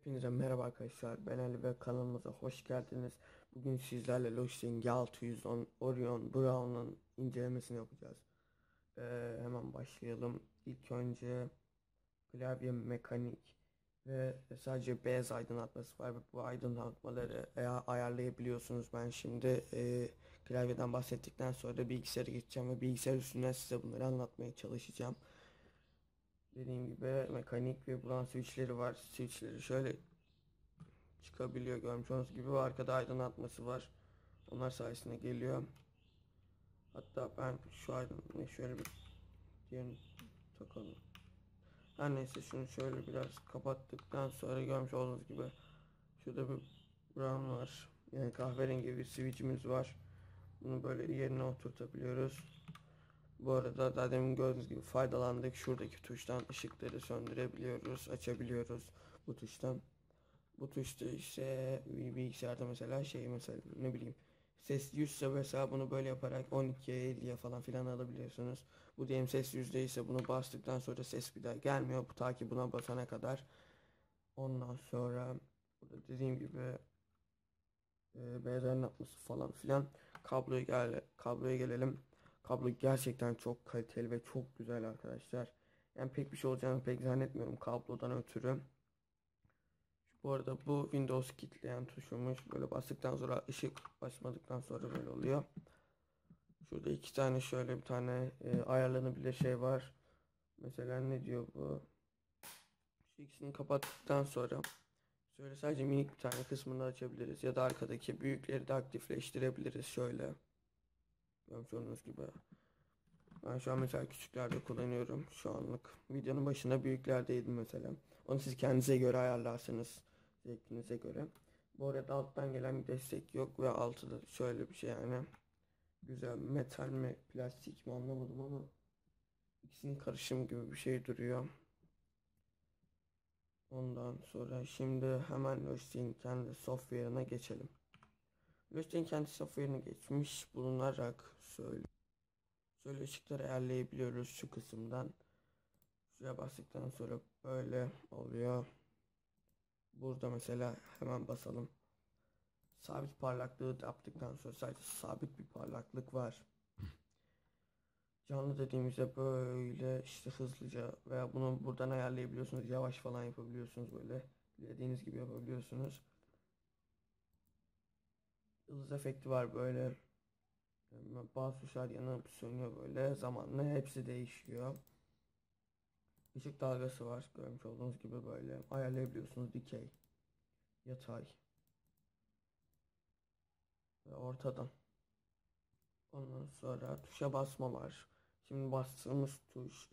Hepinize merhaba arkadaşlar. Ben Ali ve kanalımıza hoş geldiniz. Bugün sizlerle Logitech G610 Orion Brown'un incelemesini yapacağız. Hemen başlayalım. İlk önce klavye mekanik ve sadece beyaz aydınlatması var. Bu aydınlatmaları ayarlayabiliyorsunuz. Ben şimdi klavyeden bahsettikten sonra da bilgisayara geçeceğim ve bilgisayar üstünden size bunları anlatmaya çalışacağım. Dediğim gibi mekanik ve Brown switchleri var. Switchleri şöyle çıkabiliyor, görmüş olduğunuz gibi, ve arkada aydınlatması var. Onlar sayesinde geliyor. Hatta ben şu aydınlatmayı şöyle bir diğerini takalım. Her neyse, şunu şöyle biraz kapattıktan sonra görmüş olduğunuz gibi şurada bir brown var. Yani kahverengi bir switch'imiz var. Bunu böyle yerine oturtabiliyoruz. Bu arada daha demin gördüğünüz gibi faydalandık. Şuradaki tuştan ışıkları söndürebiliyoruz, açabiliyoruz bu tuştan. Bu tuşta ise bilgisayarda mesela mesela ne bileyim ses 100 ise mesela bunu böyle yaparak 12'ye 50'ye falan filan alabiliyorsunuz. Bu diyelim ses yüzde ise bunu bastıktan sonra ses bir daha gelmiyor. Bu ta ki buna basana kadar. Ondan sonra burada dediğim gibi beyaz aydınlatması falan filan. Kabloya gelelim. Kablo gerçekten çok kaliteli ve çok güzel arkadaşlar. Yani pek bir şey olacağını pek zannetmiyorum kablodan ötürü. Bu arada bu Windows kilitleyen tuşumuş. Böyle bastıktan sonra ışık, basmadıktan sonra böyle oluyor. Şurada iki tane, şöyle bir tane ayarlanabilir şey var. Mesela ne diyor bu? Şu ikisini kapattıktan sonra şöyle sadece minik bir tane kısmını açabiliriz. Ya da arkadaki büyükleri de aktifleştirebiliriz şöyle. Görmüş olduğunuz gibi. Ben şu an mesela küçüklerde kullanıyorum şu anlık. Videonun başında büyüklerdeydim mesela. Onu siz kendinize göre ayarlarsınız. Zevkinize göre. Bu arada alttan gelen bir destek yok ve altı da şöyle bir şey yani. Güzel metal mi plastik mi anlamadım ama ikisinin karışım gibi bir şey duruyor. Ondan sonra şimdi hemen Logitech'in kendi software'ına geçelim. Logitech'in kendi software'ine geçmiş bulunarak şöyle ışıkları ayarlayabiliyoruz şu kısımdan. Şuraya bastıktan sonra böyle oluyor. Burada mesela hemen basalım. Sabit parlaklığı yaptıktan sonra sadece sabit bir parlaklık var. Canlı dediğimizde böyle işte hızlıca veya bunu buradan ayarlayabiliyorsunuz. Yavaş falan yapabiliyorsunuz böyle. Dilediğiniz gibi yapabiliyorsunuz. Yıldız efekti var böyle. Bazı tuşlar yanıp sönüyor böyle. Zamanla hepsi değişiyor. Işık dalgası var. Görmüş olduğunuz gibi böyle. Ayarlayabiliyorsunuz dikey, yatay ve ortadan. Ondan sonra tuşa basma var. Şimdi bastığımız tuş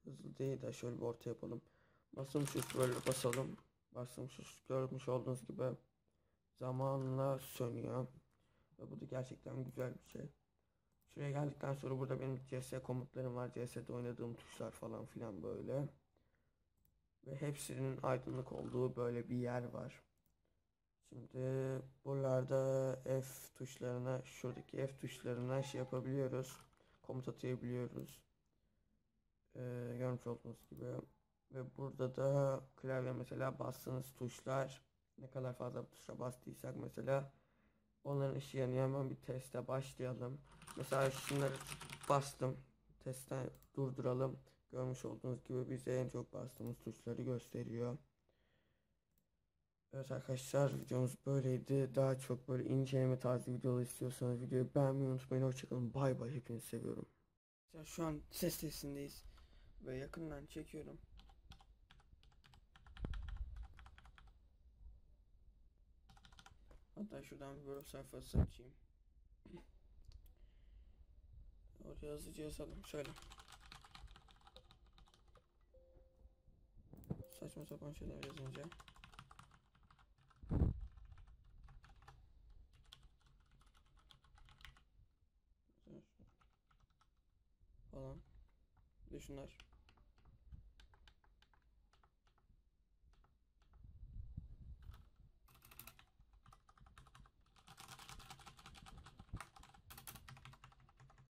hızlı değil de şöyle bir orta yapalım. Bastığımız tuş böyle basalım. Bastığımız tuş görmüş olduğunuz gibi zamanla sönüyor. Ve bu da gerçekten güzel bir şey. Şuraya geldikten sonra burada benim CS komutlarım var. CS'de oynadığım tuşlar falan filan böyle. Ve hepsinin aydınlık olduğu böyle bir yer var. Şimdi buralarda F tuşlarına, şuradaki F tuşlarına şey yapabiliyoruz. Komut atayabiliyoruz. Görmüş olduğunuz gibi. Ve burada da klavye mesela bastığınız tuşlar, ne kadar fazla tuşa bastıysak mesela onların ışığı yanıyor. Hemen bir teste başlayalım. Mesela şunları bastım. Testten durduralım. Görmüş olduğunuz gibi bize en çok bastığımız tuşları gösteriyor. Evet arkadaşlar, videomuz böyleydi. Daha çok böyle inceleme tarzı videolar istiyorsanız videoyu beğenmeyi unutmayın. Hoşçakalın. Bay bay. Hepinizi seviyorum. Şu an ses testindeyiz ve yakından çekiyorum. Hatta şuradan bir web sayfası açayım. Oraya hızlıca yazalım. Şöyle. Saçma sapan şeyler yazınca. Falan. Bir de şunlar.